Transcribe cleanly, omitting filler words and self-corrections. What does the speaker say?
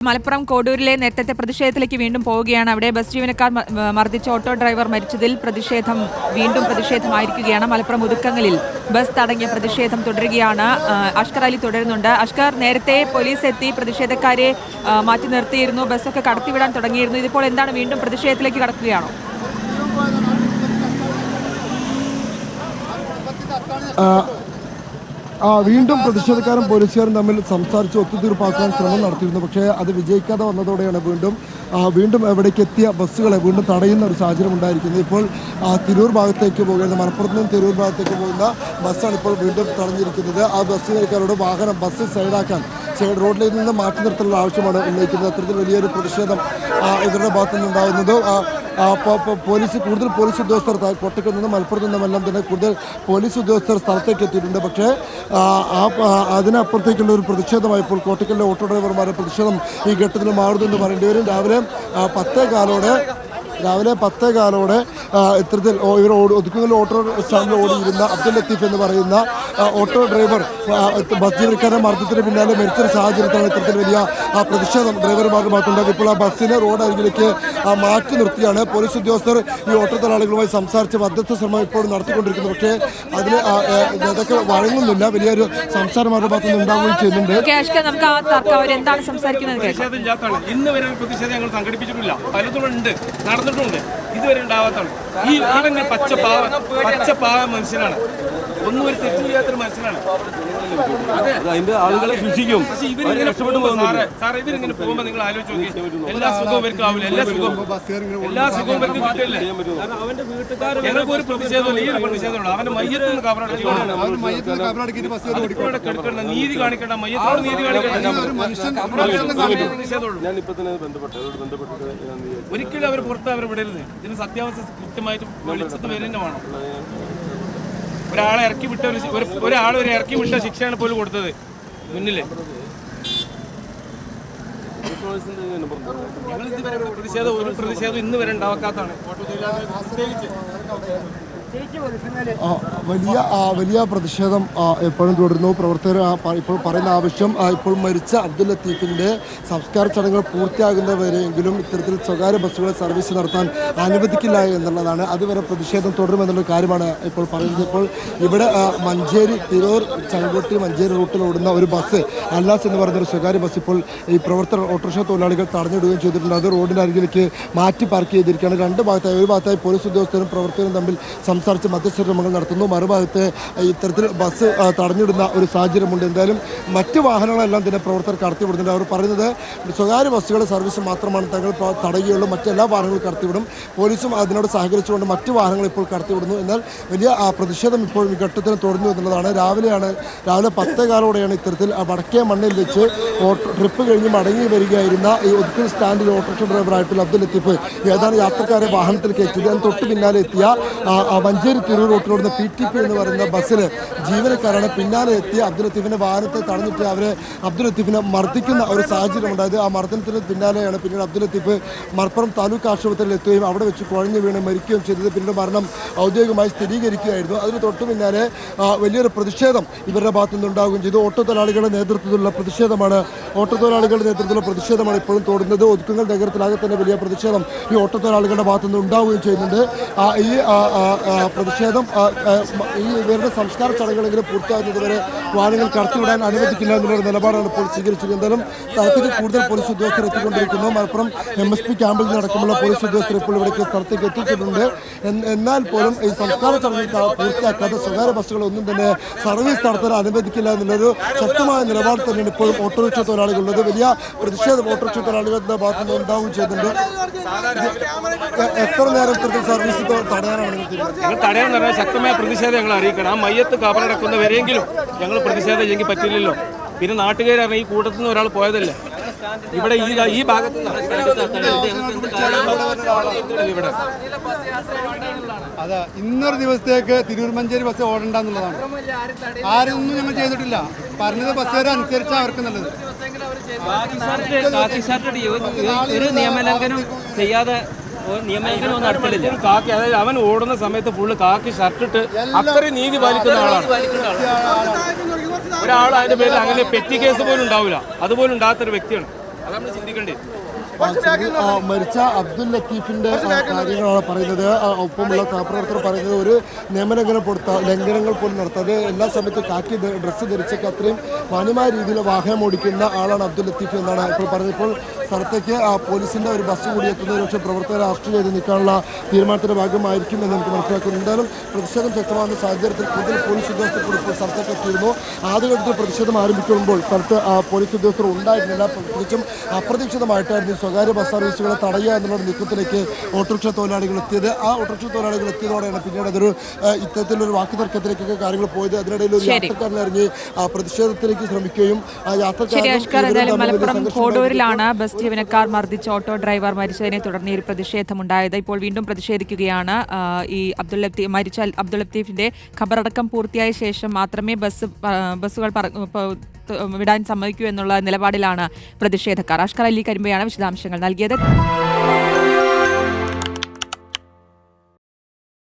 മലപ്പുറം കോഡൂരിലെ നേരത്തെ പ്രതിഷേധത്തിലേക്ക് വീണ്ടും പോവുകയാണ്. അവിടെ ബസ് ജീവനക്കാർ മർദ്ദിച്ച ഓട്ടോ ഡ്രൈവർ മരിച്ചതിൽ വീണ്ടും പ്രതിഷേധമായിരിക്കുകയാണ്. മലപ്പുറം ഉതുക്കങ്ങളിൽ ബസ് തടഞ്ഞ പ്രതിഷേധം തുടരുകയാണ്. അഷ്കർ അലി തുടരുന്നുണ്ട്. അഷ്കർ, നേരത്തെ പോലീസ് എത്തി പ്രതിഷേധക്കാരെ മാറ്റി നിർത്തിയിരുന്നു, ബസ്സൊക്കെ കടത്തിവിടാൻ തുടങ്ങിയിരുന്നു. ഇതിപ്പോൾ എന്താണ്, വീണ്ടും പ്രതിഷേധത്തിലേക്ക് കടക്കുകയാണോ? വീണ്ടും പ്രതിഷേധക്കാരും പോലീസുകാരും തമ്മിൽ സംസാരിച്ച് ഒത്തുതീർപ്പാക്കാൻ ശ്രമം നടത്തിയിരുന്നു. പക്ഷേ അത് വിജയിക്കാതെ വന്നതോടെയാണ് വീണ്ടും എവിടേക്ക് എത്തിയ ബസ്സുകളെ വീണ്ടും തടയുന്ന ഒരു സാഹചര്യം ഉണ്ടായിരിക്കുന്നത്. ഇപ്പോൾ തിരൂർ ഭാഗത്തേക്ക് പോകുന്ന, മലപ്പുറത്ത് നിന്നും തിരൂർ ഭാഗത്തേക്ക് പോകുന്ന ബസ്സാണ് ഇപ്പോൾ വീണ്ടും തടഞ്ഞിരിക്കുന്നത്. ആ ബസ്സുകാരോട് ബസ് സൈഡാക്കാൻ, റോഡിൽ നിന്ന് മാറ്റി നിർത്താനുള്ള ആവശ്യമാണ് ഉന്നയിക്കുന്നത്. അത്തരത്തിൽ വലിയൊരു പ്രതിഷേധം ഇവരുടെ ഭാഗത്തു നിന്നുണ്ടാകുന്നത്. കൂടുതൽ പോലീസ് ഉദ്യോഗസ്ഥർ കോട്ടയ്ക്കിൽ നിന്നും മലപ്പുറത്ത് നിന്നുമെല്ലാം തന്നെ കൂടുതൽ പോലീസ് ഉദ്യോഗസ്ഥർ സ്ഥലത്തേക്ക് എത്തിയിട്ടുണ്ട്. പക്ഷേ അതിനപ്പുറത്തേക്കുള്ള ഒരു പ്രതിഷേധമായപ്പോൾ കോട്ടയ്ക്കലിലെ ഓട്ടോ ഡ്രൈവർമാരുടെ പ്രതിഷേധം ഈ ഘട്ടത്തിൽ മാറുമെന്ന് പറയേണ്ടി വരും. രാവിലെ 10:15 ഇത്തരത്തിൽ ഇവർ ഒതുക്കുങ്ങളിൽ ഓട്ടോ സ്റ്റാൻഡിൽ ഓടിയിരുന്ന അബ്ദുൽ ലത്തീഫ് എന്ന് പറയുന്ന ഓട്ടോ ഡ്രൈവർ ബസ് ജീവനക്കാരുടെ മർദ്ദത്തിന് പിന്നാലെ മരിച്ചൊരു സാഹചര്യത്തിലാണ് ഇത്തരത്തിൽ വലിയ പ്രതിഷേധം ഡ്രൈവർമാരുടെ ഭാഗത്തുണ്ടാകും. ഇപ്പോൾ ആ ബസ്സിനെ റോഡ് അരികിലേക്ക് മാറ്റി നിർത്തിയാണ്. പോലീസ് ഉദ്യോഗസ്ഥർ ഈ ഓട്ടോ തൊഴിലാളികളുമായി സംസാരിച്ച് മധ്യസ്ഥ ശ്രമം ഇപ്പോൾ നടത്തിക്കൊണ്ടിരിക്കുന്നു. പക്ഷേ അതിന് നേതാക്കൾ വഴങ്ങുന്നില്ല. വലിയൊരു സംസാരം അവരുടെ ഭാഗത്ത് നിന്ന് ഉണ്ടാവുകയും ചെയ്യുന്നുണ്ട്. ഇന്ന് വരെ പ്രതിഷേധം ഞങ്ങൾ സംഘടിപ്പിച്ചിട്ടില്ല, പലതുണ്ട്, നടന്നിട്ടുണ്ട്, ഇതുവരെ ഉണ്ടാവാത്താണ്. ഈ ഇവന്റെ പച്ചപ്പാവ മനുഷ്യനാണ്, ഒന്നും ഒരു തെറ്റ് ചെയ്യാത്തൊരു മനുഷ്യനാണ്. അതിന്റെ ആളുകളെ ശിക്ഷിക്കും. ഇവരിങ്ങനെ പോകുമ്പോ നിങ്ങൾ ആലോചിച്ച് നോക്കി, എല്ലാ സുഖവും ഇവർക്ക് ആവില്ല, എല്ലാ സുഖവും ഇവർക്ക് കിട്ടില്ല. അവന്റെ വീട്ടുകാർ ഞങ്ങൾക്ക് ഒരു പ്രതിഷേധമില്ല, ഈ ഒരു പ്രതിഷേധമുള്ളൂ. അവന്റെ മയ്യത്തിന് കബറടക്കിക്കണം, നീതി കാണിക്കണം, മയ്യത്തോട് നീതി കാണിക്കണം. ഒരിക്കലും അവർ പുറത്ത് അവർ വിടരുത്. ഇതിന് സത്യാവസ്ഥ കൃത്യമായിട്ട് വെളിച്ചത്ത് വരുന്ന വേണം. ഒരാളെ ഇറക്കി വിട്ട ശിക്ഷയാണ് പോലും കൊടുത്തത് മുന്നില്. ഞങ്ങൾ ഇതുവരെ പ്രതിഷേധം ഇന്ന് വരെ ഉണ്ടാക്കാത്തതാണ്. വലിയ പ്രതിഷേധം എപ്പോഴും തുടരുന്നു. പ്രവർത്തകർ ഇപ്പോൾ പറയുന്ന ആവശ്യം, ഇപ്പോൾ മരിച്ച അബ്ദുൽ ലത്തീഫിൻ്റെ സംസ്കാര ചടങ്ങുകൾ പൂർത്തിയാകുന്നവരെയെങ്കിലും ഇത്തരത്തിൽ സ്വകാര്യ ബസ്സുകളെ സർവീസ് നടത്താൻ അനുവദിക്കില്ല എന്നുള്ളതാണ്. അതുവരെ പ്രതിഷേധം തുടരുമെന്നുള്ള കാര്യമാണ് ഇപ്പോൾ പറയുന്നത്. ഇപ്പോൾ ഇവിടെ മഞ്ചേരി, തിരൂർ, ചങ്കോട്ടി, മഞ്ചേരി റൂട്ടിൽ ഓടുന്ന ഒരു ബസ്, അല്ലാസ് എന്ന് പറയുന്ന ഒരു സ്വകാര്യ ബസ് ഇപ്പോൾ ഈ പ്രവർത്തകർ ഓട്ടോറിക്ഷ തൊഴിലാളികൾ തടഞ്ഞിടുകയും ചെയ്തിട്ടുണ്ട്. അത് റോഡിൻ്റെ അരികിലേക്ക് മാറ്റി പാർക്ക് ചെയ്തിരിക്കുകയാണ്. രണ്ട് ഭാഗത്തായി, ഒരു ഭാഗത്തായി പോലീസ് ഉദ്യോഗസ്ഥരും പ്രവർത്തകരും തമ്മിൽ സംസാരിച്ച് മധ്യസ്ഥ ശ്രമങ്ങൾ നടത്തുന്നു. മറുഭാഗത്ത് ഇത്തരത്തിൽ ബസ് തടഞ്ഞിടുന്ന ഒരു സാഹചര്യമുണ്ട്. എന്തായാലും മറ്റ് വാഹനങ്ങളെല്ലാം തന്നെ പ്രവർത്തകർ കടത്തിവിടുന്നുണ്ട്. അവർ പറയുന്നത് സ്വകാര്യ ബസ്സുകളുടെ സർവീസ് മാത്രമാണ് തങ്ങൾ തടയുകയുള്ളൂ, മറ്റെല്ലാ വാഹനങ്ങളും കടത്തിവിടും. പോലീസും അതിനോട് സഹകരിച്ചുകൊണ്ട് മറ്റ് വാഹനങ്ങൾ ഇപ്പോൾ കടത്തിവിടുന്നു. എന്നാൽ വലിയ പ്രതിഷേധം ഇപ്പോൾ ഈ ഘട്ടത്തിൽ തുടരുന്നു എന്നുള്ളതാണ്. രാവിലെ 10:15 ഇത്തരത്തിൽ വടക്കേ മണ്ണിൽ വെച്ച് ട്രിപ്പ് കഴിഞ്ഞ് മടങ്ങി വരികയായിരുന്ന ഈ ഒതുക്കൽ സ്റ്റാൻഡിൽ ഓട്ടോറിക്ഷ ഡ്രൈവറായിട്ടുള്ള അബ്ദുൽ ലത്തീഫ് ഏതാനും യാത്രക്കാരെ വാഹനത്തിൽ കയറ്റിയത്. അതിന് തൊട്ട് പിന്നാലെ എത്തിയ മഞ്ചേരി തിരൂർ റൂട്ടിലോടുന്ന PTP എന്ന് പറയുന്ന ബസ്സിൽ ജീവനക്കാരാണ് പിന്നാലെ എത്തിയ അബ്ദുൽ ലത്തീഫിന്റെ വാഹനത്തെ തടഞ്ഞിട്ട് അബ്ദുൽ ലത്തീഫിനെ മർദ്ദിക്കുന്ന ഒരു സാഹചര്യം ഉണ്ടായത്. ആ മർദ്ദനത്തിന് പിന്നാലെയാണ് പിന്നീട് അബ്ദുൽ ലത്തീഫ് മലപ്പുറം താലൂക്ക് ആശുപത്രിയിൽ എത്തുകയും അവിടെ വെച്ച് കുഴഞ്ഞു വീണ് മരിക്കുകയും ചെയ്തത്. പിന്നീട് മരണം ഔദ്യോഗികമായി സ്ഥിരീകരിക്കുകയായിരുന്നു. അതിന് തൊട്ടു പിന്നാലെ വലിയൊരു പ്രതിഷേധം ഇവരുടെ ഭാഗത്തു നിന്നുണ്ടാവുകയും ചെയ്തു. ഓട്ടോ തൊഴിലാളികളുടെ നേതൃത്വത്തിലുള്ള പ്രതിഷേധമാണ് ഇപ്പോഴും തോന്നുന്നത്. ഒതുക്കുങ്ങൾ നഗരത്തിലാകെ തന്നെ വലിയ പ്രതിഷേധം ഈ ഓട്ടോ തൊഴിലാളികളുടെ ഭാഗത്തു നിന്ന് ഉണ്ടാവുകയും ചെയ്യുന്നുണ്ട്. ഈ പ്രതിഷേധം ഇവരുടെ സംസ്കാര ചടങ്ങുകളെങ്കിലും പൂർത്തിയാകുന്നതുവരെ വാഹനങ്ങൾ കടത്തിവിടാൻ അനുവദിക്കില്ല എന്നുള്ളൊരു നിലപാടാണ് ഇപ്പോൾ സ്വീകരിച്ചത്. എന്തായാലും സ്ഥലത്തേക്ക് കൂടുതൽ പോലീസ് ഉദ്യോഗസ്ഥർ എത്തിക്കൊണ്ടിരിക്കുന്നു. മലപ്പുറം MSP ക്യാമ്പിൽ നടക്കുമ്പോൾ പോലീസ് ഉദ്യോഗസ്ഥർ ഇപ്പോൾ ഇവിടേക്ക് സ്ഥലത്തേക്ക് എത്തിച്ചിട്ടുണ്ട്. എന്നാൽ പോലും ഈ സംസ്കാര ചടങ്ങുകൾ പൂർത്തിയാക്കാത്ത സ്വകാര്യ ബസ്സുകളൊന്നും തന്നെ സർവീസ് നടത്താൻ അനുവദിക്കില്ല എന്നുള്ളൊരു ശക്തമായ നിലപാട് തന്നെയാണ് ഇപ്പോഴും ഓട്ടോറിക്ഷ തൊഴിലാളികളുള്ളത്. വലിയ പ്രതിഷേധം ഓട്ടോറിക്ഷ തൊഴിലാളികളുടെ ഭാഗത്തുനിന്ന് ഉണ്ടാവുകയും ചെയ്യുന്നുണ്ട്. എത്ര നേരം സർവീസ് തടയാൻ ശക്തമായ പ്രതിഷേധം ഞങ്ങൾ അറിയിക്കണം. ആ മയ്യത്ത് കബറടക്കുന്നവരെങ്കിലും ഞങ്ങൾ പ്രതിഷേധം ചെയ്യെങ്കിൽ പറ്റില്ലല്ലോ. പിന്നെ നാട്ടുകാരറിഞ്ഞ ഈ കൂട്ടത്തിൽ നിന്ന് ഒരാൾ പോയതല്ലേ ഇവിടെ ഈ ഭാഗത്ത് ഇവിടെ. അതെ, ഇന്നൊരു ദിവസത്തേക്ക് തിരൂർ മഞ്ചേരി ബസ് ഓടണ്ടെന്നുള്ളതാണ്. ആരൊന്നും ഞങ്ങൾ ചെയ്തിട്ടില്ല. പറഞ്ഞത് ബസ്സുകാരെ അനുസരിച്ചാണ് അവർക്ക് നല്ലത്. ഒരു നിയമലംഘനം ചെയ്യാതെ കാക്കി, അതായത് അവൻ ഓടുന്ന സമയത്ത് ഫുള്ള് കാക്കി ഷർട്ടിട്ട് അത്രയും നീതി പാലിക്കുന്ന ആളാണ്. ഒരാൾ അതിന്റെ പേരിൽ അങ്ങനെ പെറ്റി കേസ് പോലും ഉണ്ടാവില്ല, അതുപോലും ഉണ്ടാകാത്തൊരു വ്യക്തിയാണ്. നമ്മൾ ചിന്തിക്കേണ്ടത്. മരിച്ച അബ്ദുൽ ലത്തീഫിന്റെ കാര്യങ്ങളാണ് പറയുന്നത്. ഒപ്പമുള്ള സഹപ്രവർത്തകർ പറയുന്നത് ഒരു ലംഘനങ്ങൾ പോലും നടത്താതെ എല്ലാ സമയത്തും കാക്കി ഡ്രസ്സ് ധരിച്ചൊക്കെ അത്രയും മാന്യമായ രീതിയിൽ വാഹനം ഓടിക്കുന്ന ആളാണ് അബ്ദുൽ ലത്തീഫ് എന്നാണ് ഇപ്പോൾ പറഞ്ഞത്. ഇപ്പോൾ സ്ഥലത്തേക്ക് പോലീസിന്റെ ഒരു ബസ് കൂടി എത്തുന്നത് പക്ഷേ പ്രവർത്തകരെ അറസ്റ്റ് ചെയ്ത് നിൽക്കാനുള്ള തീരുമാനത്തിന്റെ ഭാഗമായിരിക്കും എന്ന് നമുക്ക് മനസ്സിലാക്കുന്നു. എന്തായാലും പ്രതിഷേധം ശക്തമാകുന്ന സാഹചര്യത്തിൽ കൂടുതൽ പോലീസ് ഉദ്യോഗസ്ഥർ കൂടി ഇപ്പോൾ സ്ഥലത്തേക്ക് എത്തിയിരുന്നു. ആദ്യഘട്ടത്തിൽ പ്രതിഷേധം ആരംഭിക്കുമ്പോൾ സ്ഥലത്ത് പോലീസ് ഉദ്യോഗസ്ഥർ ഉണ്ടായിരുന്നില്ല. പ്രത്യേകിച്ചും അപ്രതീക്ഷിതമായിട്ടായിരുന്നു സ്വകാര്യ ബസ് സർവീസുകളെ തടയുക എന്നുള്ള നീക്കത്തിലേക്ക് ഓട്ടോറിക്ഷ തൊഴിലാളികൾ എത്തിയത്. ആ ഓട്ടോറിക്ഷ തൊഴിലാളികൾ എത്തിയതോടെയാണ് പിന്നീട് അതൊരു ഇത്തരത്തിലൊരു വാക്കുതർക്കത്തിലേക്കൊക്കെ കാര്യങ്ങൾ പോയത്. അതിനിടയിൽ ഒരു യാത്രക്കാരൻ ഇറങ്ങി പ്രതിഷേധത്തിലേക്ക് ശ്രമിക്കുകയും ആ യാത്രക്കാരൻ കോഡൂരിലാണ് ബസ് ജീവനക്കാർ മർദ്ദിച്ച ഓട്ടോ ഡ്രൈവർ മരിച്ചതിനെ തുടർന്ന് ഈ ഒരു പ്രതിഷേധമുണ്ടായത്. ഇപ്പോൾ വീണ്ടും പ്രതിഷേധിക്കുകയാണ്. ഈ മരിച്ച അബ്ദുൽ ലത്തീഫിന്റെ ഖബറടക്കം പൂർത്തിയായ ശേഷം മാത്രമേ ബസ്സുകൾ വിടാൻ സമ്മതിക്കൂ എന്നുള്ള നിലപാടിലാണ് പ്രതിഷേധക്കാർ. അഷ്കർ അലി കരിമ്പയാണ് വിശദാംശങ്ങൾ നൽകിയത്.